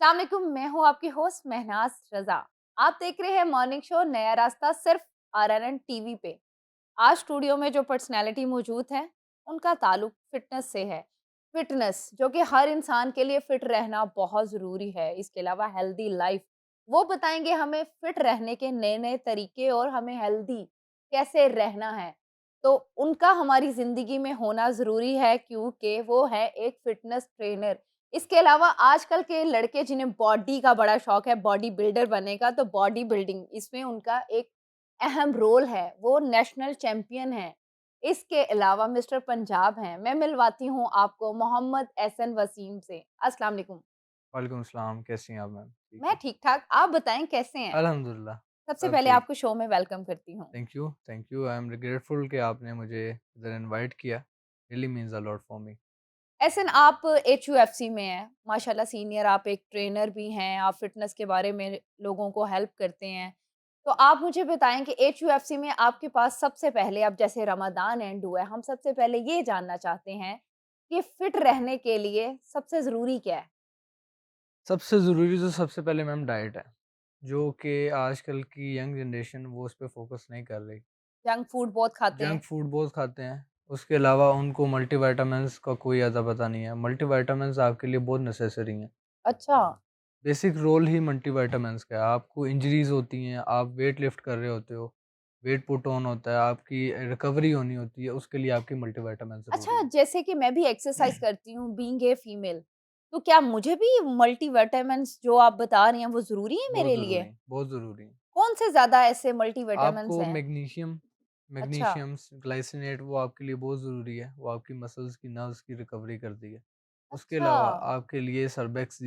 अस्सलाम वालेकुम, मैं हूँ आपकी होस्ट महनाज रज़ा। आप देख रहे हैं मॉर्निंग शो नया रास्ता सिर्फ आरएनएन टीवी पे। आज स्टूडियो में जो पर्सनैलिटी मौजूद है, उनका ताल्लुक फ़िटनेस से है। फ़िटनेस जो कि हर इंसान के लिए फ़िट रहना बहुत ज़रूरी है, इसके अलावा हेल्दी लाइफ़। वो बताएँगे हमें फ़िट रहने के नए-नए तरीके और हमें हेल्दी कैसे रहना है। तो उनका हमारी ज़िंदगी में होना ज़रूरी है क्योंकि वो है एक फ़िटनेस ट्रेनर। इसके अलावा आजकल के लड़के जिन्हें बॉडी का बड़ा शौक है, बॉडी बिल्डर बनने का, तो बॉडी बिल्डिंग इसमें उनका एक अहम रोल है, वो नेशनल चैंपियन हैं। इसके अलावा मिस्टर पंजाब हैं। मैं मिलवाती हूँ आपको मोहम्मद एहसन वसीम से। अस्सलाम वालेकुम। वालेकुम सलाम, कैसी हैं आप मैम? ठीक मैं हैं? ठीक-ठाक, आप बताएँ कैसे हैं? अल्हम्दुलिल्लाह, सबसे सब पहले ठीक। आपको शो में वेलकम करती हूँ। Thank you, I am grateful कि आपने मुझे इधर इनवाइट किया, really means a lot for me. Ehsan आप एचयूएफसी में हैं, माशाल्लाह सीनियर आप एक ट्रेनर भी हैं, आप फ़िटनेस के बारे में लोगों को हेल्प करते हैं। तो आप मुझे बताएँ कि एचयूएफसी में आपके पास सबसे पहले अब जैसे रमज़ान एंड हुआ है, हम सबसे पहले ये जानना चाहते हैं कि फ़िट रहने के लिए सबसे ज़रूरी क्या है? सबसे ज़रूरी तो सबसे पहले मैम डाइट है, जो कि आजकल की यंग जनरेशन वो उस पे फ़ोकस नहीं कर रही। जंक फूड बहुत खाते जंक हैं। फूड बहुत खाते हैं, उसके अलावा उनको मल्टीविटामिन्स का कोई अता पता नहीं है। मल्टीविटामिन्स आपके लिए बहुत नेसेसरी हैं। अच्छा, बेसिक रोल ही मल्टीविटामिन्स का है। आपको इंजरीज़ होती हैं, आप वेट लिफ्ट कर रहे होते हो, वेट पुट ऑन होता है, आपकी रिकवरी होनी होती है, उसके लिए आपकी मल्टीविटामिन ज़रूरी अच्छा है। जैसे कि मैं भी एक्सरसाइज़ करती हूँ बीइंग ए फीमेल, तो क्या मुझे भी मल्टीविटामिन्स जो आप बता रही हैं वो ज़रूरी है बहुत मेरे लिए? ज़रूरी, बहुत ज़रूरी। कौन से ज़्यादा ऐसे मल्टीविटामिन्स आपको हैं? अच्छा, मैग्नीशियम, ग्लाइसिनेट वो आपके लिए बहुत ज़रूरी है, वो आपकी मसल्स की, नर्व्स की रिकवरी करती है। उसके अच्छा, अलावा आपके लिए सर्बेक्स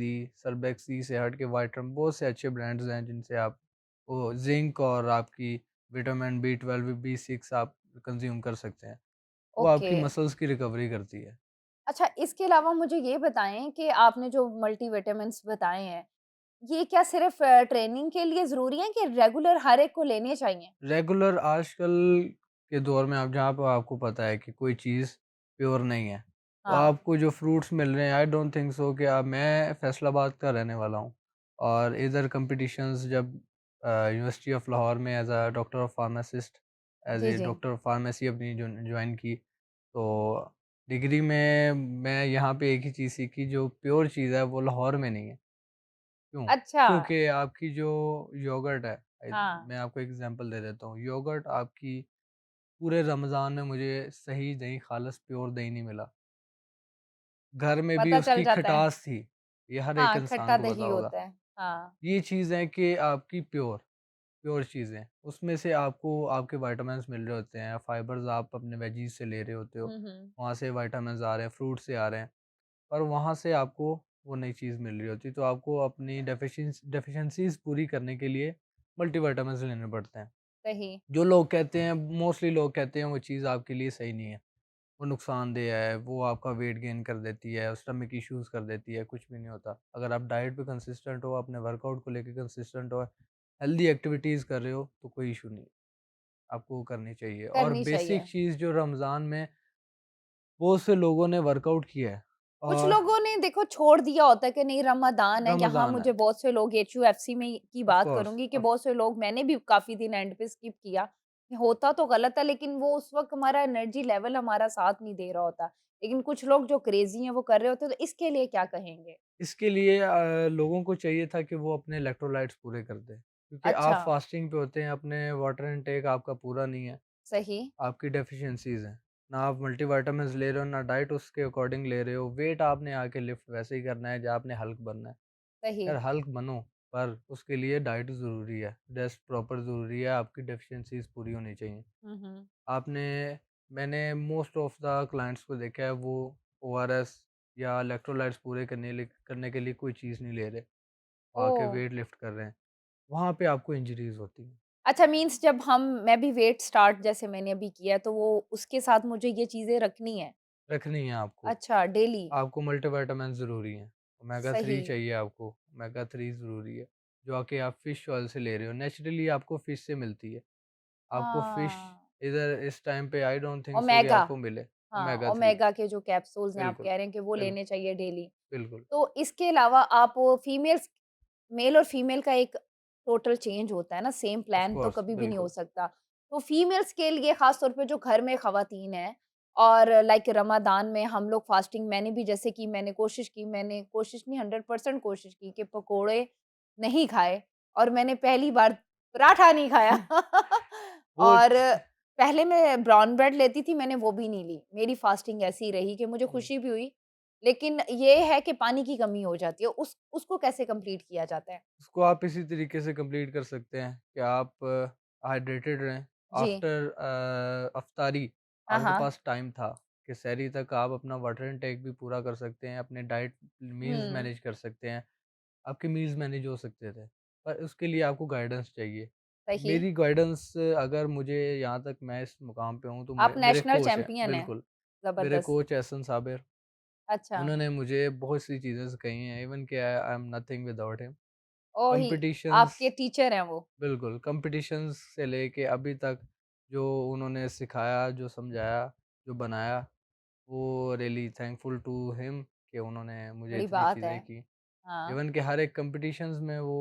ज़ी से हट के वाइटरम बहुत से अच्छे ब्रांड्स हैं जिनसे आप वो ज़िंक और आपकी विटामिन बी12, बी6 आप कंज़्यूम कर सकते हैं। वो ओके। आपकी मसल्स की रिकवरी करती है। अच्छा इसके अलावा मुझे ये बताएँ कि आपने जो मल्टीविटामिन्स बताए हैं, ये क्या सिर्फ़ ट्रेनिंग के लिए ज़रूरी हैं कि रेगुलर हर एक को लेने चाहिए? रेगुलर आजकल के दौर में आप जहाँ पे आपको पता है कि कोई चीज़ प्योर नहीं है, तो हाँ, आपको जो फ्रूट्स मिल रहे हैं आई डोंट थिंक सो कि अब मैं फैसलाबाद का रहने वाला हूँ और इधर कॉम्पिटिशन्स जब यूनिवर्सिटी ऑफ लाहौर में as a doctor of pharmacist as जी, ए जी। डॉक्टर ऑफ फार्मेसी अपनी जो ज्वाइन की, तो डिग्री में मैं यहाँ पे एक ही चीज़ सीखी जो प्योर चीज़ है वो लाहौर में नहीं है। क्यों? अच्छा, क्योंकि आपकी जो योगर्ट है, हाँ, मैं आपको एग्ज़ाम्पल दे देता हूँ। योगर्ट आपकी पूरे रमज़ान में मुझे सही दही ख़ालिस प्योर दही नहीं मिला। घर में भी पता चल उसकी जाता है। खटास थी, ये हर एक हाँ, इंसान खट्टा को पता दही होगा। होता है। हाँ। ये चीज़ है कि आपकी प्योर चीज़ें, उसमें से आपको आपके विटामिन्स मिल रहे होते हैं, फाइबर्स आप अपने वेजीज़ से ले रहे होते हो, हुँ, हुँ। वहाँ से विटामिन्स आ रहे हैं, फ्रूट से आ रहे हैं, पर वहाँ से आपको वो नई चीज़ मिल रही होती है, तो आपको अपनी डेफिशिएंसीज़ पूरी करने के लिए मल्टीविटामिन्स लेने पड़ते हैं। सही, जो लोग कहते हैं मोस्टली लोग कहते हैं वो चीज़ आपके लिए सही नहीं है, वो नुकसानदेह है, वो आपका वेट गेन कर देती है, स्टमक इश्यूज़ कर देती है, कुछ भी नहीं होता। अगर आप डाइट पे कंसिस्टेंट हो, अपने वर्कआउट को लेके कंसिस्टेंट हो, हेल्दी एक्टिविटीज़ कर रहे हो, तो कोई इश्यू नहीं है, आपको वो करनी चाहिए। और करनी बेसिक चाहिए। चीज़ जो रमज़ान में बहुत से लोगों ने वर्कआउट किया है कुछ और लोगों ने देखो छोड़ दिया होता है कि नहीं रमज़ान है, यहाँ रमज़ान है, मुझे बहुत से लोग एचयूएफसी में की ऑफ़ बात कोर्स करूँगी कि बहुत से लोग मैंने भी काफ़ी दिन एंड पे स्किप किया। होता तो गलत है लेकिन वो उस वक़्त हमारा एनर्जी लेवल हमारा साथ नहीं दे रहा होता। लेकिन कुछ लोग जो क्रेज़ी हैं वो कर रहे होते हैं, तो इसके लिए क्या कहेंगे? इसके लिए लोगों को चाहिए था कि वो अपने इलेक्ट्रोलाइट्स पूरे कर दें, क्योंकि आप अच्छा, फास्टिंग पे होते हैं, अपने वाटर इनटेक आपका पूरा नहीं है, सही, आपकी डेफिशिएंसीज़ हैं। ना आप मल्टीविटामिन्स ले रहे हो, ना डाइट उसके अकॉर्डिंग ले रहे हो, वेट आपने आके लिफ्ट वैसे ही करना है जहाँ आपने हल्क बनना है। सही। यार हल्क बनो, पर उसके लिए डाइट ज़रूरी है, रेस्ट प्रॉपर ज़रूरी है, आपकी डेफिशिएंसीज़ पूरी होनी चाहिए। हुँ, हुँ। आपने मैंने मोस्ट ऑफ द क्लाइंट्स को देखा है वो ओआरएस या इलेक्ट्रोलाइट्स पूरे करने के लिए कोई चीज़ नहीं ले रहे, वो आके ओह! वेट लिफ्ट कर रहे हैं। वहाँ पे आपको इंजरीज़ होती हैं, अच्छा मीन्स जब हम मैं भी वेट स्टार्ट जैसे मैंने अभी किया है, तो वो उसके साथ मुझे ये चीज़ें रखनी है। रखनी है आपको। अच्छा, डेली, आपको मल्टीविटामिन ज़रूरी हैं, ओमेगा 3 सही। चाहिए आपको, ओमेगा 3 ज़रूरी है, जो आके आप फ़िश ऑयल से ले रहे हो, नेचुरली आपको फ़िश से मिलती है। आपको फ़िश हाँ, इधर इस टाइम पे आई डोंट थिंक सो कि ओमेगा, आपको मिले। हाँ, ओमेगा 3 ओमेगा के जो कैप्सूल्स हैं आप बिल्कुल, कह रहे हैं कि वो बिल्कुल, लेने चाहिए डेली। बिल्कुल। तो इसके अलावा आप फीमेल्स मेल और फीमेल का एक टोटल चेंज होता है ना, सेम ऑफ़ प्लान तो कोर्स, कभी भी नहीं हो बिल्कुल। सकता। तो फीमेल्स के लिए ख़ास तौर पे जो घर में ख़वातीन हैं और लाइक रमज़ान में हम लोग फास्टिंग मैंने भी जैसे कि मैंने कोशिश नहीं 100% कोशिश की कि पकोड़े नहीं खाए और मैंने पहली बार पराठा नहीं खाया वो और च पहले मैं ब्राउन ब्रेड लेती थी, मैंने वो भी नहीं ली। मेरी फास्टिंग ऐसी ही रही कि मुझे हुँ। खुशी भी हुई, लेकिन ये है कि पानी की कमी हो जाती है, उसको कैसे कंप्लीट किया जाता है? उसको आप इसी तरीके से कंप्लीट कर सकते हैं कि आप हाइड्रेटेड रहें। जी। आफ्टर अफ्तारी हाँ, आपके हाँ। पास टाइम था कि सहरी तक आप अपना वाटर इनटेक भी पूरा कर सकते हैं, अपने डाइट मील्स हुँ, मैनेज कर सकते हैं। आपके मील्स मैनेज हो सकते थे, पर उसके लिए आपको गाइडेंस चाहिए। सही। मेरी गाइडेंस अगर मुझे यहाँ तक मैं इस मुकाम पे हूँ तो आप मेरे नेशनल कोच हैं चैंपियन हैं, बिल्कुल, मेरे ज़बरदस्त। कोच एहसन साबिर, अच्छा, उन्होंने मुझे बहुत सी चीज़ें सिखाई हैं, इवन कि I am nothing without him. Oh he competitions आपके टीचर हैं वो। बिल्कुल, कॉम्पिटिशन्स से लेके अभी तक जो उन्होंने सिखाया, जो समझाया, जो बनाया, वो रियली थैंकफुल टू हिम कि उन्होंने मुझे बड़ी इतनी बात है। चीज़ें की। हाँ, इवन कि हर एक कॉम्पिटिशन्स में वो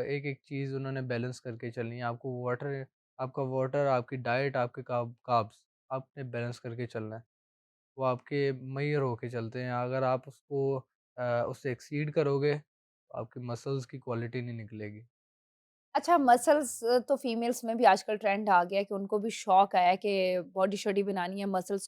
एक-एक चीज़ उन्होंने बैलेंस करके चलनी है। आपका वाटर, आपकी डाइट, आपके कार्ब्स आपने बैलेंस करके चलना है। वो आपके मैयर होके चलते हैं। अगर आप उससे एक्सीड करोगे, तो आपकी मसल्स की क्वालिटी नहीं निकलेगी। अच्छा मसल्स तो फीमेल्स में भी आजकल ट्रेंड आ गया है कि उनको भी शौक आया है कि बॉडी-शॉडी बनानी है मसल्स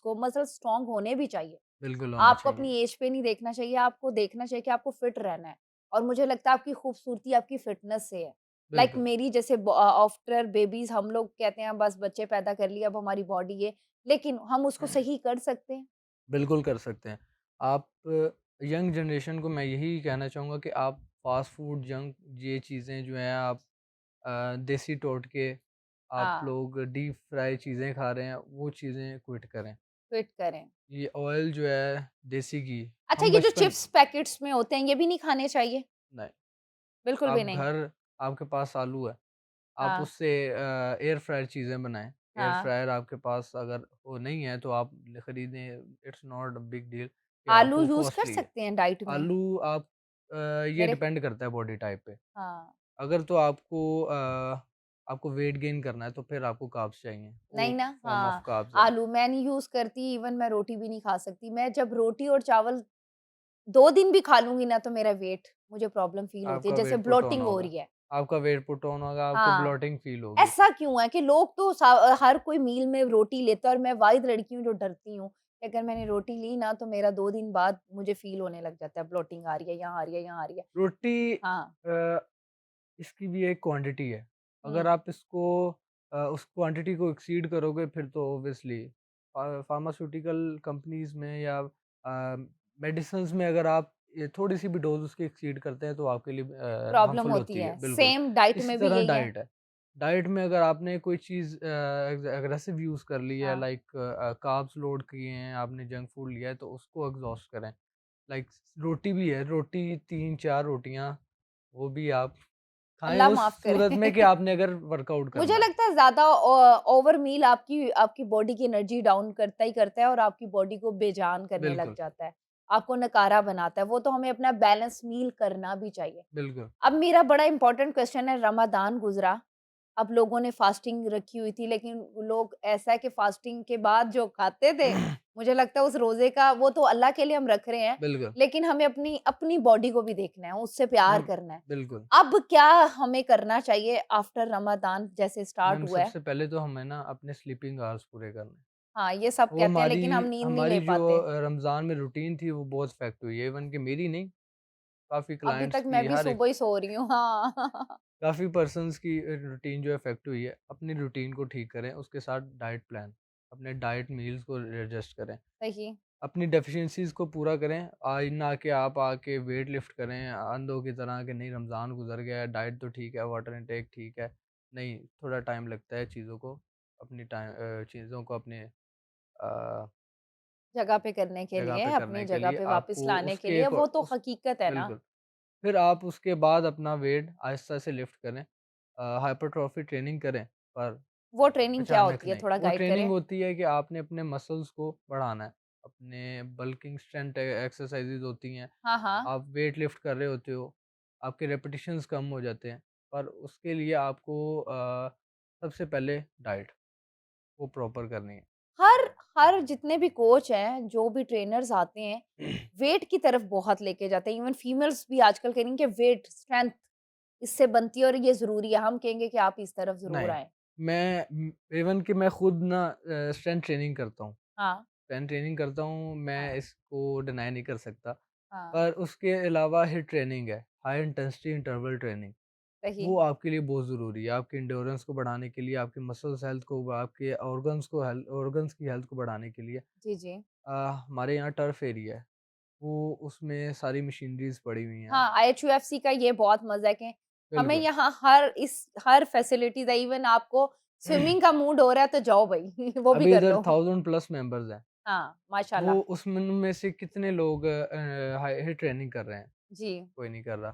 स्ट्रॉन्ग होने भी चाहिए। बिल्कुल होना आपको चाहिए। अपनी एज पे नहीं देखना चाहिए, आपको देखना चाहिए कि आपको फिट रहना है और मुझे लगता है आपकी खूबसूरती आपकी फिटनेस से है। लाइक बिल्कुल। मेरी जैसे आफ्टर बेबीज़ हम लोग कहते हैं बस बच्चे पैदा कर लिए अब हमारी बॉडी ये, लेकिन हम उसको सही कर सकते हैं। बिल्कुल कर सकते हैं। आप यंग जनरेशन को मैं यही कहना चाहूँगा कि आप फ़ास्ट फूड, जंक ये चीज़ें जो हैं आप देसी टोटके आप हाँ, लोग डीप फ्राई चीज़ें खा रहे हैं, वो चीज़ें क्विट करें। फिट करें। ये ऑयल जो है देसी घी अच्छा हम ये जो बचपन चिप्स पैकेट्स में होते हैं ये भी नहीं खाने चाहिए? नहीं, बिल्कुल भी आप नहीं। घर आपके पास आलू है, आप हाँ, उससे एयर फ्रायर चीज़ें बनाएँ। एयर हाँ। फ्रायर आपके पास अगर वो नहीं है तो आप खरीदें, it's not a big deal कि आलू आपको यूज़ कर कॉस्टली है। सकते हैं डाइट में? आलू आप ये मेरे डिपेंड करता है बॉडी टाइप पे। हाँ। अगर तो आपको वेट गेन करना है तो फिर आपको कार्ब्स चाहिए, वो नहीं ना? फॉर्म ऑफ हाँ, कार्ब्स है। आलू मैं नहीं यूज़ करती इवन मैं रोटी भी नहीं खा सकती। मैं जब रोटी और चावल 2 दिन भी खा लूँगी ना तो मेरा वेट मुझे प्रॉब्लम फ़ील होती है, आपका जैसे वेट पुट ऑन ब्लोटिंग हो होगा। रही है। आपका वेट पुट ऑन होगा, आपको हाँ, ब्लोटिंग फ़ील होगी। ऐसा क्यों है कि लोग तो हर कोई मील में रोटी लेता है और मैं वाहिद लड़की हूँ जो डरती हूँ, कि अगर मैंने रोटी ली ना तो मेरा 2 दिन बाद मुझे फ़ील होने लग जाता है ब्लोटिंग आ रही है, यहाँ आ रही है, यहाँ आ रही है। रोटी हाँ, इसकी भी एक क्वांटिटी है। अगर हुँ, आप उस क्वांटिटी को एक्सीड करोगे फिर तो ऑब्वियसली फार्मास्यूटिकल कंपनीज़ में या मेडिसिन्स में अगर आप ये थोड़ी-सी भी डोज़ उसकी एक्सीड करते हैं तो आपके लिए प्रॉब्लम हार्मफुल होती होती है, है। बिल्कुल। सेम डाइट इसी में भी तरह यही है? डाइट है। डाइट में अगर आपने कोई चीज़ एग्रेसिव यूज़ कर ली है हाँ, लाइक कार्ब्स लोड किए हैं, आपने जंक फूड लिया है तो उसको एग्ज़ॉस्ट करें। लाइक रोटी भी है, रोटी 3-4 रोटियाँ वो भी आप खाएँ अल्लाह उस माफ़ करे। सूरत में कि आपने अगर वर्कआउट मुझे करना है। लगता है ज़्यादा ओवर मील आपकी आपकी बॉडी की एनर्जी डाउन करता ही करता है और आपकी बॉडी को बेजान करने लग बिल्कुल, जाता है। आपको नकारा बनाता है, वो तो हमें अपना बैलेंस मील करना भी चाहिए। बिल्कुल। अब मेरा बड़ा इम्पोर्टेंट क्वेश्चन है रमादान गुज़रा, अब लोगों ने फास्टिंग रखी हुई थी लेकिन लोग ऐसा है कि फास्टिंग के बाद जो खाते थे, मुझे लगता है उस रोज़े का वो तो अल्लाह के लिए हम रख रहे हैं, बिल्कुल, लेकिन हमें अपनी अपनी बॉडी को भी देखना है, उससे प्यार मैम करना है। बिल्कुल। अब क्या हमें करना चाहिए आफ्टर रमादान जैसे स्टार्ट मैम हुआ है? सबसे पहले तो हमें ना अपने स्लीपिंग आवर्स पूरे करने हैं। हाँ, ये सब वो कहते हैं हमारी लेकिन हम नींद नहीं ले हमारी जो पाते। रमज़ान में रूटीन थी वो बहुत इफ़ेक्ट हुई है। इवन कि मेरी नहीं, काफ़ी अभी क्लाइंट्स तक की मैं भी सुबह ही सो रही हूँ, हाँ। काफ़ी पर्सन्स की रूटीन जो इफ़ेक्ट हुई है। अपनी रूटीन को ठीक करें, उसके साथ डाइट प्लान, अपने डाइट मील्स को एडजस्ट करें। सही, अपनी डेफ़िशिएंसीज़ को पूरा करें। ना कि आप आके वेट लिफ्ट करें अंधों की तरह कि नहीं रमज़ान गुज़र गया है, डाइट तो ठीक है, वाटर इनटेक ठीक है। नहीं, थोड़ा टाइम लगता है चीज़ों को अपने जगह पे करने के जगह लिए, पे अपनी करने के जगह लिए पे वापस आपको लाने के उसके लिए, अको वो तो उस हकीकत है ना। बिल्कुल। फिर आप उसके बाद अपना वेट आहिस्ता से लिफ्ट करें। हाइपरट्रॉफी ट्रेनिंग करें पर वो ट्रेनिंग क्या अचानक होती है? नहीं। थोड़ा वो गाइड ट्रेनिंग करें? होती है कि आपने अपने मसल्स को बढ़ाना है। अपने बल्किंग स्ट्रेंथ एक्सरसाइज़ेज़ होती हैं। हाँ, हाँ। आप वेट लिफ्ट कर रहे होते हो, आपके रेपिटिशंस कम हो जाते हैं, पर उसके लिए आपको सबसे पहले डाइट वो प्रॉपर करनी है। हर हर जितने भी कोच हैं, जो भी ट्रेनर्स आते हैं, वेट की तरफ बहुत लेके जाते हैं। इवन फीमेल्स भी आजकल कह रही हैं कि वेट, स्ट्रेंथ इससे बनती है और ये ज़रूरी है। हम कहेंगे कि आप इस तरफ ज़रूर नहीं, आएँ। इवन कि मैं खुद ना स्ट्रेंथ ट्रेनिंग करता हूँ। हाँ, स्ट्रेंथ ट्रेनिंग करता हूँ, मैं हाँ, इसको डिनाई नहीं कर सकता। हाँ, पर उसके अलावा हिट ट्रेनिंग है, हाई इंटेंसिटी इंटरवल ट्रेनिंग। सही। वो आपके लिए बहुत ज़रूरी है, आपकी एंड्योरेंस को बढ़ाने के लिए, आपकी मसल्स हेल्थ को, आपके ऑर्गन्स की हेल्थ को बढ़ाने के लिए। जी, जी। हमारे यहाँ टर्फ एरिया है, वो उसमें सारी मशीनरीज़ पड़ी हुई हैं। हाँ, आईएचयूएफसी का ये बहुत मज़ा है कि हमें बिल्कुल, यहाँ हर फैसिलिटीज़ है। इवन आपको स्विमिंग का मूड हो रहा है तो जाओ भई वो भी अभी कर इधर लो। 1000 प्लस मेंबर्स हैं। हाँ, वो माशाल्लाह। उसमें में से कितने लोग हाई हिट ट्रेनिंग कर रहे हैं? जी। कोई नहीं कर रहा,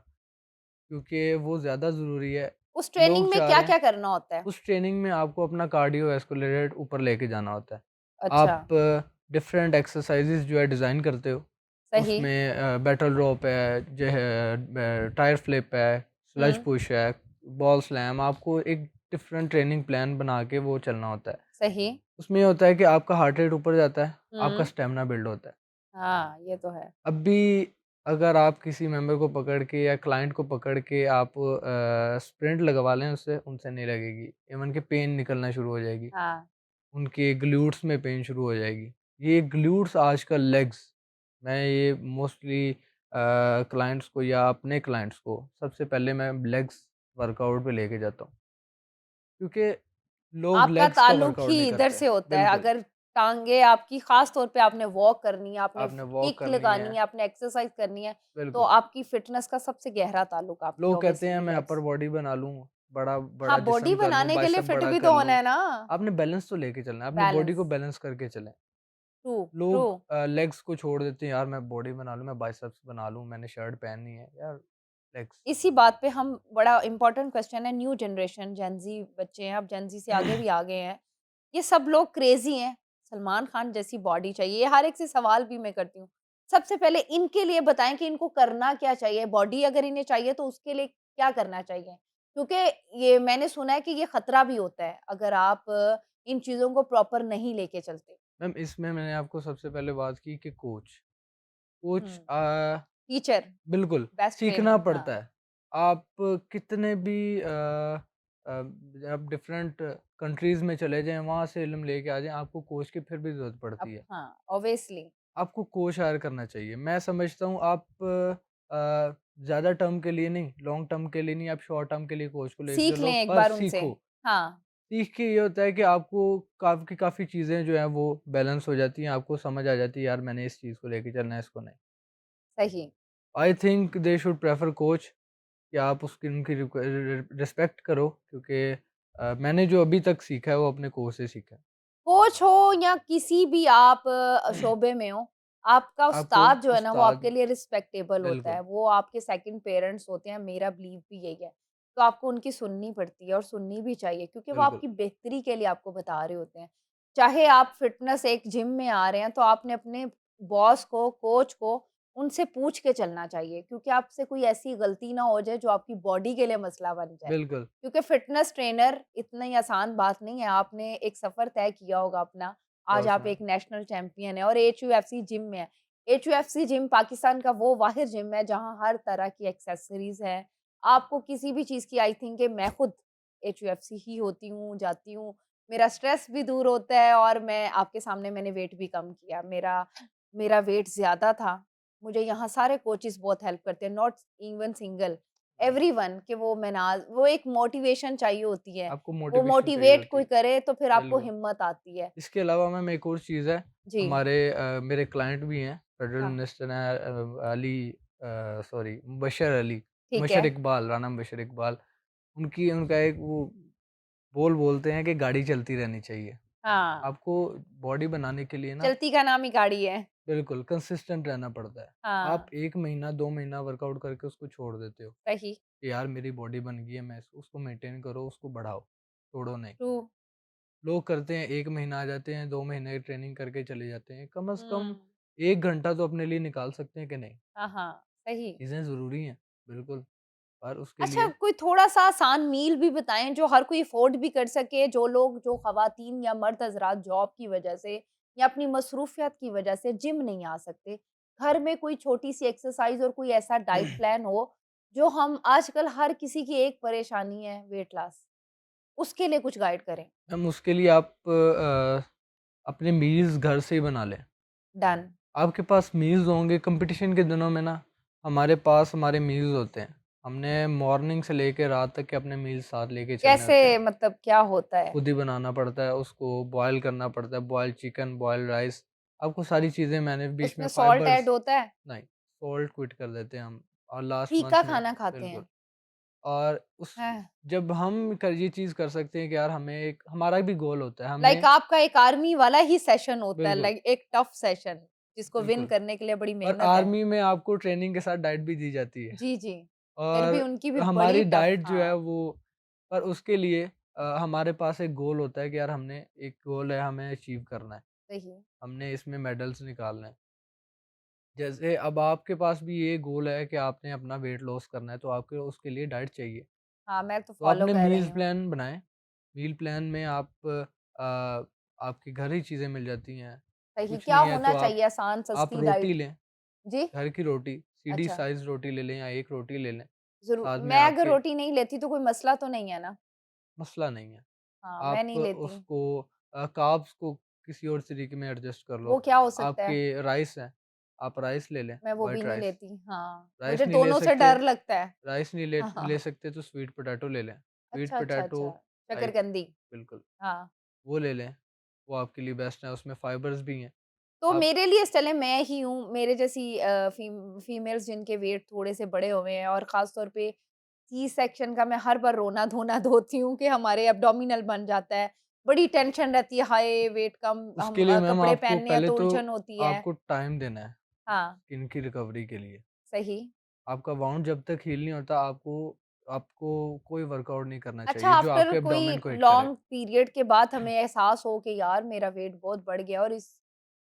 क्योंकि वो ज़्यादा ज़रूरी है। उस ट्रेनिंग लोग में चाह रहे हैं क्या-क्या करना होता है? उस ट्रेनिंग में आपको अपना कार्डियोवैस्कुलर ऊपर लेके जाना होता है। अच्छा, आप डिफरेंट एक्सरसाइज़ेज़ जो है डिज़ाइन करते हो। सही। उसमें बैटल रोप है, जो है टायर फ्लिप है, स्लेज हुँ, पुश है, बॉल स्लैम। आपको एक डिफरेंट ट्रेनिंग प्लान बना के वो चलना होता है। सही। उसमें ये होता है कि आपका हार्ट रेट ऊपर जाता है, आपका हुँ, स्टैमिना बिल्ड होता है। हाँ, ये तो है। अब भी अगर आप किसी मेंबर को पकड़ के या क्लाइंट को पकड़ के आप स्प्रिंट लगवा लें उससे, उनसे नहीं लगेगी। इवन कि पेन निकलना शुरू हो जाएगी। हाँ, उनके ग्लूट्स में पेन शुरू हो जाएगी। ये ग्लूट्स आजकल लेग्स, मैं ये मोस्टली क्लाइंट्स को या अपने क्लाइंट्स को सबसे पहले मैं लेग्स वर्कआउट पे लेके जाता हूँ। क्योंकि लोग आपका लेग्स का ताल्लुक वर्कआउट ही नहीं इधर करते। से होता है। बिल्कुल, अगर टाँगे आपकी ख़ास तौर पे आपने वॉक करनी है, आपने आपने वॉक किक करनी लगानी है। है, आपने एक्सरसाइज़ करनी है, तो बिल्कुल। आपकी फ़िटनेस का सबसे गहरा ताल्लुक आपकी लोग कहते हैं ऑब्वियसली मैं अपर लेग्स। बॉडी बना लूँ, बड़ा हाँ, बड़ा बॉडी जिस्म कर लूँ, बनाने के लिए बाइसेप फिट बड़ा भी कर तो होना लूँ। है ना। आपने बैलेंस तो लेके चलना है, अपनी बॉडी को बैलेंस, बैलेंस करके चलें। True, true. लोग लेग्स को छोड़ देते हैं, यार मैं बॉडी बना लूँ, मैं बाइसेप्स बना लूँ, मैंने शर्ट पहननी है, यार लेग्स। इसी बात पे हम बड़ा इम्पोर्टेंट क्वेश्चन है, न्यू जनरेशन जेन ज़ी बच्चे हैं, अब जेन ज़ी से आगे भी आ गए हैं। ये सब लोग क्रेज़ी हैं, सलमान खान जैसी बॉडी चाहिए। ये हर एक से सवाल भी मैं करती हूँ। सबसे पहले इनके लिए बताएँ कि इनको करना क्या चाहिए? बॉडी अगर इन्हें चाहिए तो उसके लिए क्या करना चाहिए? क्योंकि ये मैंने सुना है कि ये खतरा भी होता है, अगर आप इन चीज़ों को प्रॉपर नहीं लेके चलते। मैम इसमें मैंने आपको सबसे पहले बात की कि कोच हुँ, टीचर, बिल्कुल, बेस्ट सीखना ट्रेनर पड़ता हाँ, है। आप कितने भी आप डिफरेंट कंट्रीज़ में चले जाएँ, वहाँ से इल्म लेके आ जाएँ, आपको कोच की फिर भी ज़रूरत अब पड़ती है। हाँ, ऑब्वियसली आपको कोच हायर करना चाहिए। मैं समझता हूँ आप ज़्यादा टर्म के लिए नहीं, लॉन्ग टर्म के लिए नहीं, आप शॉर्ट टर्म के लिए कोच को लेके सीख चलो, लें एक पर बार उनसे। सीखो। हाँ, सीख के ये होता है कि आपको काफ़ी चीज़ें जो हैं वो बैलेंस हो जाती हैं, आपको समझ आ जाती है यार मैंने इस चीज़ को लेके चलना है, इसको नहीं। सही। I think they should prefer coach कि आप उसकी उनकी रिस्पेक्ट करो, क्योंकि मैंने जो अभी तक सीखा है वो अपने कोच से सीखा है। कोच हो या किसी भी आप शोबे में हो, आपका आपको उस्ताद जो है ना वो उस्ताद आपके लिए रिस्पेक्टेबल होता है, बिल्कुल, वो आपके सेकंड पेरेंट्स होते हैं, मेरा बिलीव भी यही है। तो आपको उनकी सुननी पड़ती है और सुननी भी चाहिए क्योंकि वो बिल्कुल, आपकी बेहतरी के लिए आपको बता रहे होते हैं। चाहे आप फिटनेस एक जिम में आ रहे हैं तो आपने अपने बॉस को, कोच को उनसे पूछ के चलना चाहिए क्योंकि आपसे कोई ऐसी गलती ना हो जाए जो आपकी बॉडी के लिए मसला बन जाए। बिल्कुल। क्योंकि फिटनेस ट्रेनर इतनी आसान बात नहीं है, आपने एक सफ़र तय किया होगा अपना, आज कोर्स आप में एक नेशनल चैंपियन हैं और एचयूएफसी जिम में हैं। एचयूएफसी जिम पाकिस्तान का वो वाहिद जिम है जहाँ हर तरह की एक्सेसरीज़ है। आपको किसी भी चीज़ की आई थिंक कि मैं खुद एचयूएफसी ही होती हूँ, जाती हूँ, मेरा स्ट्रेस भी दूर होता है और मैं आपके सामने मैंने वेट भी कम किया। मेरा मेरा वेट ज़्यादा था, मुझे यहाँ सारे कोचेज़ बहुत हेल्प करते हैं, नॉट इवन सिंगल। एवरीवन कि वो मैनाज़ वो एक मोटिवेशन चाहिए होती है। आपको वो मोटिवेशन चाहिए मोटिवेट होती कोई है। करे तो फिर आपको बिल्कुल। हिम्मत आती है। इसके अलावा मैम एक और चीज़ है, जी, मेरे क्लाइंट भी हैं, फेडरल हाँ, मिनिस्टर हैं सॉरी मुबशर अली, ठीक है। मुबशर इकबाल, राणा मुबशर इकबाल। उनका एक वो बोलते हैं कि गाड़ी चलती रहनी चाहिए। हाँ, आपको बॉडी बनाने के लिए ना चलती का नाम ही गाड़ी है। बिल्कुल कंसिस्टेंट रहना पड़ता है। आप हाँ, 1 महीना, 2 महीना वर्कआउट करके उसको छोड़ देते हो, सही, कि यार मेरी बॉडी बन गई है, मैं उसको मेंटेन करो, उसको बढ़ाओ, छोड़ो नहीं। ट्रू। लोग करते हैं 1 महीना आ जाते हैं, 2 महीने की ट्रेनिंग करके चले जाते हैं। कम से कम हुँ। 1 घंटा तो अपने लिए निकाल सकते हैं कि नहीं? हाँ, हाँ, सही। चीज़ें ज़रूरी हैं, बिल्कुल, पर उसके अच्छा, लिए कोई थोड़ा-सा आसान मील भी बताएँ जो हर कोई अफ़ोर्ड भी कर सके, जो लोग जो ख़वातीन या मर्द हज़रात जॉब की वज़ह से या अपनी मसरूफ़ियत की वज़ह से जिम नहीं आ सकते। घर में कोई छोटी-सी एक्सरसाइज़ और कोई ऐसा डाइट प्लान हो, जो हम आजकल हर किसी की एक परेशानी है वेट लॉस, उसके लिए कुछ गाइड करें। मैम उसके लिए आप अपने मील्स घर से ही बना लें। डन। आपके पास मील्स होंगे कंपटीशन के दिनों में ना, हमारे पास हमारे मील्स होते हैं। हमने मॉर्निंग से लेके रात तक के अपने मील्स साथ लेके चलने होते हैं। कैसे मतलब क्या होता है? खुद ही बनाना पड़ता है, उसको बॉयल करना पड़ता है, बॉइल्ड चिकन, बॉइल्ड राइस, आपको सारी चीज़ें मैंने बीच में उसमें सॉल्ट फाइबर्स ऐड होता है? नहीं, सॉल्ट क्विट कर देते हैं हम और लास्ट फीका मंथ में खाना खाते बिल्कुल। हैं? और उस हैं। जब हम ये चीज़ कर सकते हैं कि यार हमें एक हमारा भी गोल होता है, लाइक हमें आपका एक आर्मी वाला ही सेशन होता है, बिल्कुल, लाइक एक टफ सेशन, जिसको विन बिल्कुल। करने के लिए बड़ी और मेहनत है। आर्मी में आपको ट्रेनिंग के साथ डाइट भी दी जाती है। जी, जी। फिर भी और उनकी भी बड़ी हमारी टफ डाइट जो है हाँ, वो पर उसके लिए हमारे पास एक गोल होता है कि यार हमने एक गोल है हमें अचीव करना है। सही। हमने इसमें मेडल्स निकालने हैं। जैसे अब आपके पास भी ये गोल है कि आपने अपना वेट लॉस करना है तो आपको उसके लिए डाइट चाहिए। हाँ, मैं तो तो फ़ॉलो आपने कर रही मील्स हूँ। प्लान बनाएँ। मील प्लान में आपके घर ही चीज़ें मिल जाती हैं। सही, कुछ क्या नहीं है तो होना चाहिए आसान आप सस्ती रोटी डाइट? लें, जी? घर की रोटी, सीढ़ी अच्छा, साइज़ रोटी ले लें या 1 रोटी ले लें। ज़रूर। साथ में मैं अगर आपके रोटी नहीं लेती तो कोई मसला तो नहीं है ना? मसला नहीं है। हाँ, मैं आप नहीं लेती। उसको कार्ब्स को किसी और तरीके में एडजस्ट कर लो। वो क्या हो सकता है? आपके राइस हैं, आप राइस ले लें, मैं वो भी व्हाइट नहीं राइस। लेती। हाँ, मुझे राइस नहीं ले दोनों से सकते डर लगता है। राइस नहीं हाँ, हाँ, ले हाँ। सकते तो स्वीट पोटैटो ले लें। स्वीट अच्छा, अच्छा, पोटैटो अच्छा। लाइक शकरकंदी। बिल्कुल, हाँ। वो ले लें। वो आपके लिए बेस्ट है, उसमें फाइबर्स भी हैं। तो आप मेरे लिए चलें मैं ही हूँ, मेरे जैसी फीमेल्स जिनके वेट थोड़े से बड़े हुए हैं और ख़ास तौर पे सी सेक्शन का मैं हर बार रोना-धोना धोती हूँ कि हमारे एब्डोमिनल बन जाता है। बड़ी टेंशन रहती है, हाय वेट कम उसके हम लिए मैम कपड़े आपको पहनने हैं पहले तो तो उलझन होती है। आपको टाइम देना है, हाँ, स्किन की रिकवरी के लिए। सही। आपका वाउंड जब तक हील नहीं होता आपको आपको कोई वर्कआउट नहीं करना अच्छा चाहिए जो आफ्टर आपके कोई एब्डोमेन को हिट करे। लॉन्ग पीरियड के बाद हमें एहसास हो कि यार मेरा वेट बहुत बढ़ गया और इस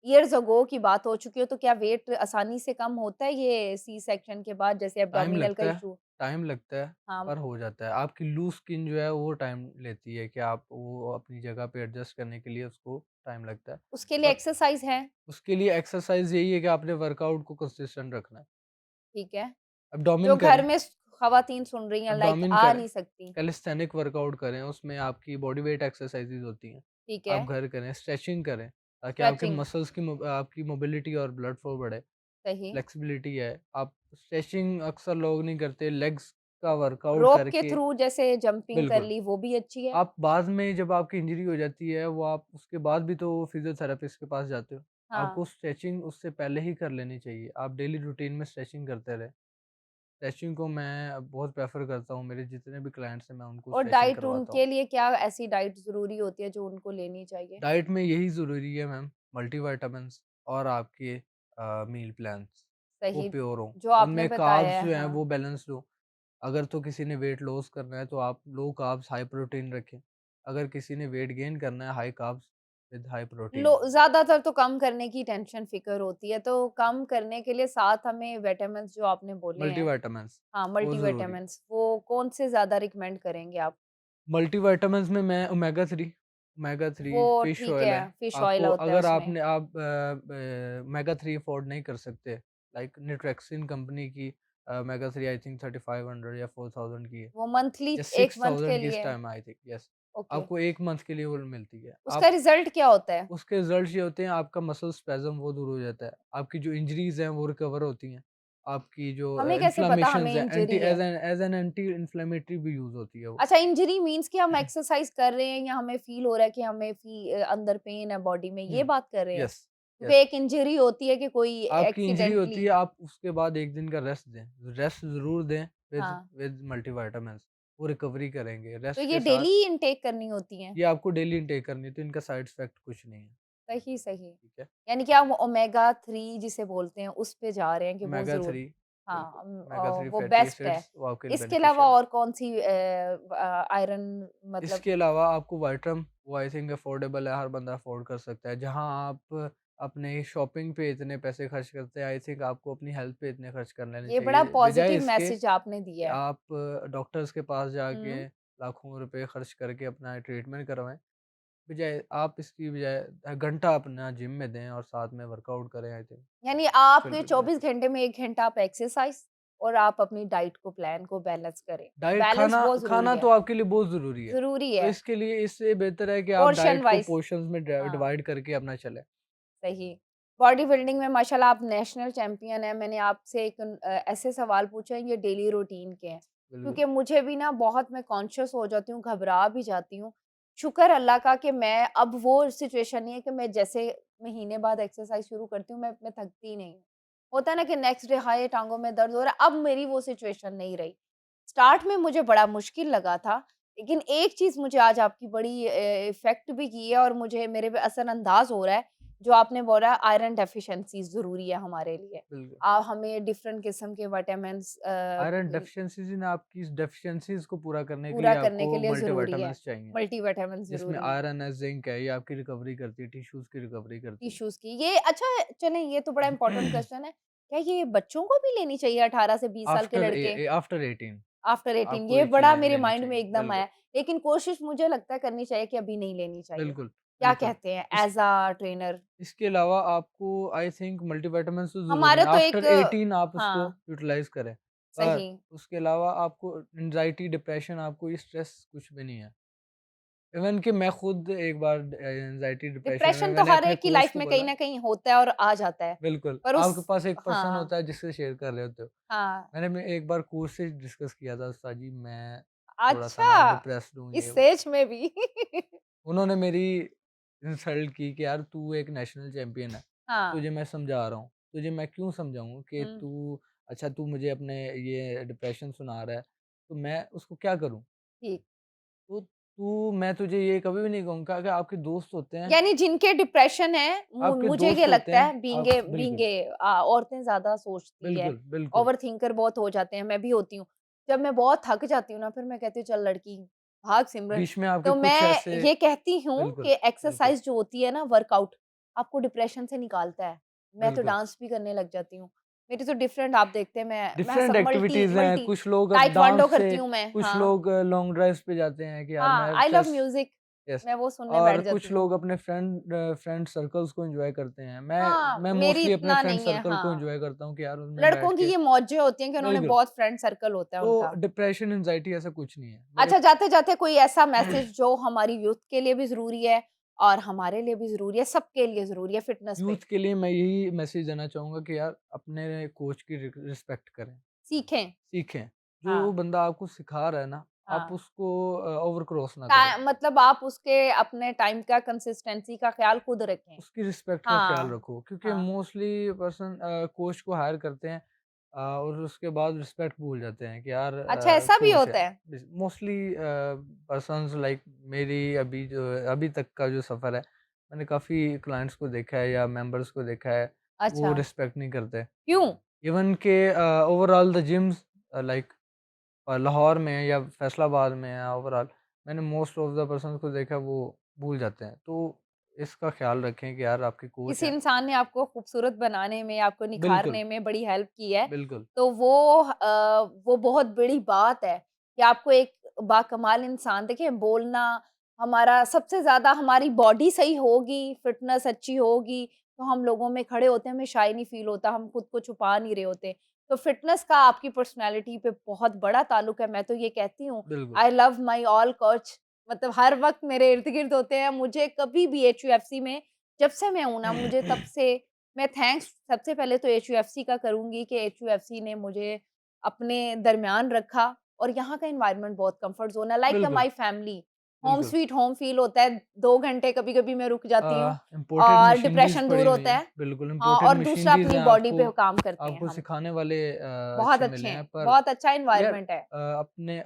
ईयर्स अगो की बात हो चुकी हो तो क्या वेट आसानी से कम होता है ये सी सेक्शन के बाद जैसे एब्डोमिनल का इशू? टाइम लगता है, हाँ, पर हो जाता है। आपकी लूज़ स्किन जो है वो टाइम लेती है कि आप वो अपनी जगह पे एडजस्ट करने के लिए उसको टाइम लगता है। उसके लिए पर एक्सरसाइज़ है, उसके लिए एक्सरसाइज़ यही है कि आपने वर्कआउट को कंसिस्टेंट रखना है। ठीक है। जो एब्डोमेन घर करें में ख़वातीन सुन रही हैं लाइक एब्डोमेन आ करें, नहीं सकती, कैलिस्थेनिक वर्कआउट करें, उसमें आपकी बॉडी वेट एक्सरसाइज़ेज़ होती हैं। ठीक है, आप घर करें, स्ट्रेचिंग करें, ताकि आपके स्ट्रेचिंग, मसल्स की आपकी मोबिलिटी और ब्लड फ्लो बढ़े। सही। फ्लेक्सिबिलिटी है, आप स्ट्रेचिंग अक्सर लोग नहीं करते, लेग्स का वर्कआउट रोप के करके थ्रू जैसे जंपिंग कर बिल्कुल। ली वो भी अच्छी है। आप बाद में जब आपकी इंजरी हो जाती है, वो आप उसके बाद भी तो फिज़ियोथेरेपिस्ट के पास जाते हो। हाँ, आपको स्ट्रेचिंग उससे पहले ही कर लेनी चाहिए। आप डेली रूटीन में स्ट्रेचिंग करते रहें। स्ट्रेचिंग को मैं बहुत प्रेफ़र करता हूँ, मेरे जितने भी क्लाइंट्स हैं, मैं उनको और स्ट्रेचिंग डाइट करवाता हूँ। उनके लिए क्या ऐसी डाइट ज़रूरी होती है जो उनको लेनी चाहिए? डाइट में यही ज़रूरी है मैम, मल्टीविटामिन्स और आपके मील प्लान्स, वो सही, प्योर हों। जो आपने उनमें बताया कार्ब्स है, जो हैं हाँ। वो बैलेंस्ड हों। अगर तो किसी ने वेट लॉस करना है तो आप लो कार्ब्स हाई प्रोटीन रखें। अगर किसी ने वेट गेन करना है high carbs with high low protein. ज़्यादातर तो कम करने की टेंशन फ़िक्र होती है, तो कम करने के लिए साथ हमें विटामिन्स जो आपने बोले हैं मल्टीविटामिन्स हाँ, वो ज़रूरी है। मल्टीविटामिन्स वो कौन से ज़्यादा रिकमेंड करेंगे आप? मल्टीविटामिन्स में मैं ओमेगा 3 वो फिश ठीक ऑयल है, है। फिश ऑयल आपको होता है अगर उसमें। ओमेगा 3 अफ़ोर्ड नहीं कर सकते, लाइक न्यूट्रिक्सिन कंपनी की ओमेगा 3 आई थिंक 3500 या 4000 की है वो मंथली या 1 मंथ के 6000 की इस लिए time I think yes. Okay. आपको 1 मंथ के लिए वो मिलती है। उसका आप रिज़ल्ट क्या होता है? उसके रिज़ल्ट्स ये होते हैं आपका मसल स्पैज़म वो दूर हो जाता है। आपकी जो इंजरीज़ हैं वो रिकवर होती हैं। आपकी जो हमें कैसे पता हमें इन्फ्लेमेशंस हैं इंजरी है? एज़ एन एंटी इन्फ्लेमेटरी भी यूज़ होती है वो। अच्छा इंजरी मीन्स कि हम एक्सरसाइज़ कर रहे हैं या हमें फ़ील हो रहा है कि हमें अंदर पेन है बॉडी में, ये हुँ, बात कर रहे हैं? यस, क्योंकि यस। एक इंजरी होती है कि कोई आपकी इंजरी होती एक्सीडेंटली है, आप उसके बाद 1 दिन का रेस्ट दें। रेस्ट ज़रूर दें हाँ, विद मल्टीविटामिन्स। वो रिकवरी करेंगे। तो रेस्ट ये के साथ डेली इंटेक करनी होती हैं? ये आपको डेली इनटेक करनी है, तो इनका साइड इफ़ेक्ट कुछ नहीं है। सही, सही। ठीक है? यानी कि आप ओमेगा 3 जिसे बोलते हैं, उस पे जा रहे हैं कि वो ओमेगा ज़रूर 3 बिल्कुल। हाँ, ओमेगा 3 वो फैटी बेस्ट है। एसिड्स वो आपके लिए इसके अलावा बेनिफिशियल है। और कौन-सी आयरन मतलब इसके अलावा आपको वाइटरम वो आई थिंक अफोर्डेबल है, हर बंदा अफोर्ड कर सकता है। जहाँ आप अपने शॉपिंग पे इतने पैसे खर्च करते हैं, आई थिंक आपको अपनी हेल्थ पे इतने खर्च कर लेने ये बड़ा चाहिए। बजाय पॉजिटिव इसके मैसेज आपने कि दिया है। आप डॉक्टर्स के पास जाके हुँ। लाखों रुपए खर्च करके अपना ट्रीटमेंट करवाएँ। बजाय आप इसकी बजाय घंटा अपना जिम में दें और साथ में वर्कआउट करें, आई थिंक यानी इट विल आपके बी 24 बेनिफिशियल। घंटे में 1 घंटा आप एक्सरसाइज़ और आप अपनी डाइट को प्लान को बैलेंस करें। डाइट बैलेंस खाना बहुत ज़रूरी खाना है, तो आपके लिए बहुत ज़रूरी है। ज़रूरी तो है, इसके लिए इससे बेहतर है कि आप पोर्शन डाइट को वाइज़। पोर्शंस में हाँ। डिवाइड करके अपना चलें। सही। बॉडी बिल्डिंग में माशाल्लाह आप नेशनल चैंपियन हैं। मैंने आपसे एक ऐसे सवाल पूछे हैं ये डेली रूटीन के हैं। बिल्कुल। क्योंकि मुझे भी ना बहुत मैं कॉन्शियस हो जाती हूँ, घबरा भी जाती हूँ। शुक्र अल्लाह का कि मैं अब वो सिचुएशन नहीं है कि मैं जैसे महीने बाद एक्सरसाइज़ शुरू करती हूँ, मैं थकती नहीं हूँ। होता है ना कि नेक्स्ट डे हाय टाँगों में दर्द हो रहा है, अब मेरी वो सिचुएशन नहीं रही। स्टार्ट में मुझे बड़ा मुश्किल लगा था, लेकिन एक चीज़ मुझे आज आपकी बड़ी इफ़ेक्ट भी की है और मुझे मेरे पे असरअंदाज़ हो रहा है, जो आपने बोला आयरन डेफिशिएंसी ज़रूरी है हमारे लिए। बिल्कुल। हमें डिफरेंट किस्म के विटामिन्स आयरन डेफिशिएंसीज़ इन आपकी इस डेफिशिएंसीज़ को पूरा करने के लिए पूरा करने आपको के लिए ज़रूरी है। मल्टीविटामिन्स चाहिए। मल्टीविटामिन जिसमें ज़रूरी हैं, आयरन है, ज़िंक है, ये आपकी रिकवरी करती है, टिश्यूज़ की रिकवरी करती है। टिश्यूज़ की। ये अच्छा चलें ये तो बड़ा इम्पोर्टेंट क्वेश्चन है। क्या ये बच्चों को भी लेनी चाहिए 18 से 20 साल के लड़के? आफ्टर 18 आफ्टर 18 आपको ये ये बड़ा चीज़ें मेरे लेनी माइंड में चाहिए। एकदम बिल्कुल, आया। लेकिन कोशिश मुझे लगता है करनी चाहिए कि अभी नहीं लेनी चाहिए। बिल्कुल, क्या बिल्कुल। कहते हैं इस ऐज़ अ ट्रेनर? इसके अलावा आपको आई थिंक मल्टीविटामिन्स तो ज़रूरी हमारा हैं। तो आफ्टर एक 18 आप उसको हाँ, यूटिलाइज़ करें। पर सही। उसके अलावा आपको एंग्ज़ायटी, डिप्रेशन आपको ये स्ट्रेस कुछ भी नहीं है। इवन कि मैं खुद एक बार एंग्ज़ायटी, डिप्रेशन में डिप्रेशन तो मैंने हर अपने एक की कोच लाइफ को में कहीं बोला न कहीं होता है और आ जाता है। बिल्कुल, पर उस आपके पास एक पर्सन हाँ, होता है जिससे शेयर कर रहे होते हो। हाँ। मैंने में एक बार कोच से डिस्कस किया था, उस्ताद जी मैं थोड़ा-सा ना अच्छा! डिप्रेस्ड हूँ, ये इस वो। एज में भी। उन्होंने मेरी इंसल्ट की कि यार तू एक नेशनल चैंपियन है, हाँ। तुझे मैं समझा रहा हूँ, तुझे मैं क्यों समझाऊँ कि हुँ, अच्छा तू मुझे अपने ये डिप्रेशन सुना रहा है, तो मैं उसको क्या करूँ? ठीक। तो मैं तुझे ये कभी भी नहीं कहूँगा कि आपके दोस्त होते हैं यानी जिनके डिप्रेशन है आपके मुझे ये दोस्त होते लगता हैं, है आप बीइंग बिल्कुल, औरतें ज़्यादा सोचती है, बिल्कुल, बिल्कुल। ओवरथिंकर बहुत हो जाते हैं, मैं भी होती हूँ। जब मैं बहुत थक जाती हूँ ना फिर मैं कहती हूँ चल लड़की भाग सिमरन। बीच में आपके तो कुछ मैं ऐसे ये कहती हूँ बिल्कुल, कि बिल्कुल, एक्सरसाइज़ जो होती है ना वर्कआउट आपको डिप्रेशन से निकालता है। मैं तो बिल्कुल। डांस भी करने लग जाती हूँ। मेरी तो डिफरेंट आप देखते हैं मैं डिफरेंट सब मल्टी एक्टिविटीज़ हैं, मल्टी कुछ लोग अब ताइक्वांडो डांस से करती हूँ मैं। कुछ हाँ, लोग लॉन्ग ड्राइव्स पे जाते हैं कि यार हाँ, मैं I love chess music yes मैं वो सुनने बैठ और जाती कुछ हूँ। लोग अपने फ्रेंड सर्कल्स को एन्जॉय करते हैं। हाँ, मैं मेरी मोस्टली अपने इतना फ्रेंड नहीं है, सर्कल को हाँ। एन्जॉय करता हूँ कि यार उनमें बैठ लड़कों की के ये मौजें होती हैं कि उन्होंने बिल्कुल, बहुत फ्रेंड सर्कल होता है तो उनका। डिप्रेशन, एंग्ज़ायटी ऐसा कुछ नहीं है। मेरे अच्छा जाते-जाते कोई ऐसा मैसेज जो हमारी यूथ के लिए भी ज़रूरी है और हमारे लिए भी ज़रूरी है, सबके लिए ज़रूरी है फिटनेस पे? यूथ के लिए मैं यही मैसेज देना चाहूँगा कि यार अपने कोच की रिस्पेक्ट करें, सीखें। सीखें। जो हाँ, बंदा आपको सिखा रहा है ना, आप हाँ। उसको ओवर क्रॉस ना करें। मतलब आप उसके अपने टाइम का कंसिस्टेंसी का ख़्याल खुद रखें। उसकी रिस्पेक्ट का ख़्याल हाँ, रखो क्योंकि हाँ। मोस्टली पर्सन कोच को हायर करते हैं और उसके बाद रिस्पेक्ट भूल जाते हैं कि यार अच्छा ऐसा भी कोच है। होता है? मोस्टली पर्सन्स लाइक मेरी अभी तक का जो सफ़र है, मैंने काफ़ी क्लाइंट्स को देखा है या मेंबर्स को देखा है, वो अच्छा, रिस्पेक्ट नहीं करते। क्यों? इवन के overall the gyms like Lahore में या फैसलाबाद में या ओवरऑल मैंने मोस्ट ऑफ द पर्सन्स को देखा वो भूल जाते हैं। तो इसका ख़्याल रखें कि यार आपके कोच किसी हैं इंसान ने आपको खूबसूरत बनाने में, आपको बिल्कुल, निखारने में बड़ी हेल्प की है, बिल्कुल, तो वो बहुत बड़ी बात है कि आपको एक बाकमाल इंसान देखिए बोलना हमारा सबसे ज़्यादा हमारी बॉडी सही होगी, फिटनेस अच्छी होगी, तो हम लोगों में खड़े होते हैं, हमें शाय नहीं फ़ील होता, हम खुद को छुपा नहीं रहे होते। तो फिटनेस का आपकी पर्सनैलिटी पे बहुत बड़ा ताल्लुक है, मैं तो ये कहती हूँ, बिल्कुल, I love my all coach मतलब हर वक़्त मेरे इर्द-गिर्द होते हैं, मुझे कभी भी एचयूएफसी में जब से मैं हूँ ना मुझे तब से मैं थैंक्स सबसे पहले तो एचयूएफसी का करूँगी कि एचयूएफसी ने मुझे अपने दरमियान रखा और यहाँ का एनवायरनमेंट बहुत कम्फर्ट ज़ोन है लाइक बिल्कुल, माय फैमिली। होम बिल्कुल। स्वीट होम फ़ील होता है, 2 घंटे कभी-कभी मैं रुक जाती हूँ इम्पोर्टेड और मशीनरीज़ डिप्रेशन पड़ी दूर हुई होता हैं, है। बिल्कुल हाँ, इम्पोर्टेड और दूसरा मशीनरीज़ अपनी हैं बॉडी पे काम करते हैं आपको हम। सिखाने वाले बहुत अच्छे अच्छे मिले हैं हैं, पर बहुत अच्छा यार एनवायरनमेंट है।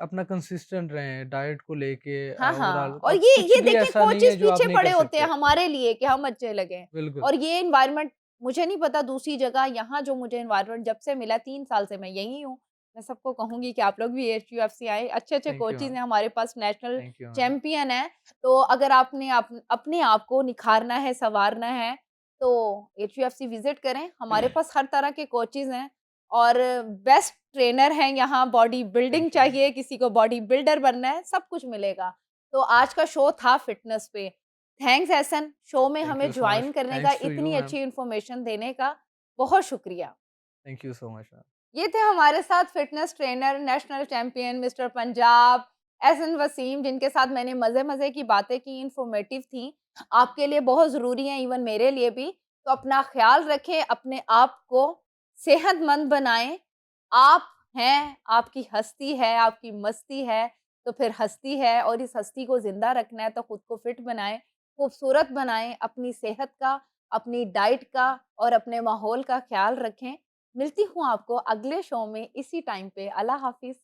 अपना कंसिस्टेंट रहें डाइट को लेके हाँ, हाँ। ओवरऑल और अब ये कुछ भी देखिए ऐसा नहीं है कोचेज़ जो आप पीछे नहीं पड़े कर होते हैं सकते। हमारे लिए कि हम अच्छे लगें बिल्कुल, और ये एनवायरनमेंट मुझे नहीं पता दूसरी जगह, यहाँ जो मुझे एनवायरनमेंट जब से मिला, 3 साल से मैं यहीं हूँ। मैं सबको कहूँगी कि आप लोग भी एचयूएफसी आएँ, अच्छे-अच्छे थैंक यू कोचेज़ मैम, हैं हमारे पास, national thank you ma'am. Champion हैं। तो अगर आपने अपने आप को निखारना है, सँवारना है, तो एचयूएफसी विज़िट करें। हमारे पास हर तरह के कोचेज़ हैं और बेस्ट ट्रेनर हैं यहाँ, body building thank you ma'am, चाहिए, किसी को बॉडी बिल्डर बनना है, सब कुछ मिलेगा। तो आज का शो था फिटनेस पे। थैंक्स एहसन, शो में थैंक हमें यू सो जॉइन मच, करने का, थैंक्स टू यू इतनी मैम, अच्छी इन्फॉर्मेशन देने का बहुत शुक्रिया। Thank you so much ma'am. ये थे हमारे साथ fitness trainer, national champion mister Punjab, Ehsan Waseem, जिनके साथ मैंने मज़े-मज़े की बातें की, इन्फॉर्मेटिव थी। आपके लिए बहुत ज़रूरी हैं, इवन मेरे लिए भी। तो अपना ख़्याल रखें, अपने आप को सेहतमंद बनाएँ। आप हैं, आपकी हस्ती है, आपकी मस्ती है, तो फिर हस्ती है और इस हस्ती को ज़िंदा रखना है तो खुद को फिट बनाएँ, खूबसूरत बनाएँ, अपनी सेहत का, अपनी डाइट का और अपने माहौल का ख़्याल रखें। मिलती हूँ आपको अगले शो में इसी टाइम पे। अल्लाह हाफ़िज़।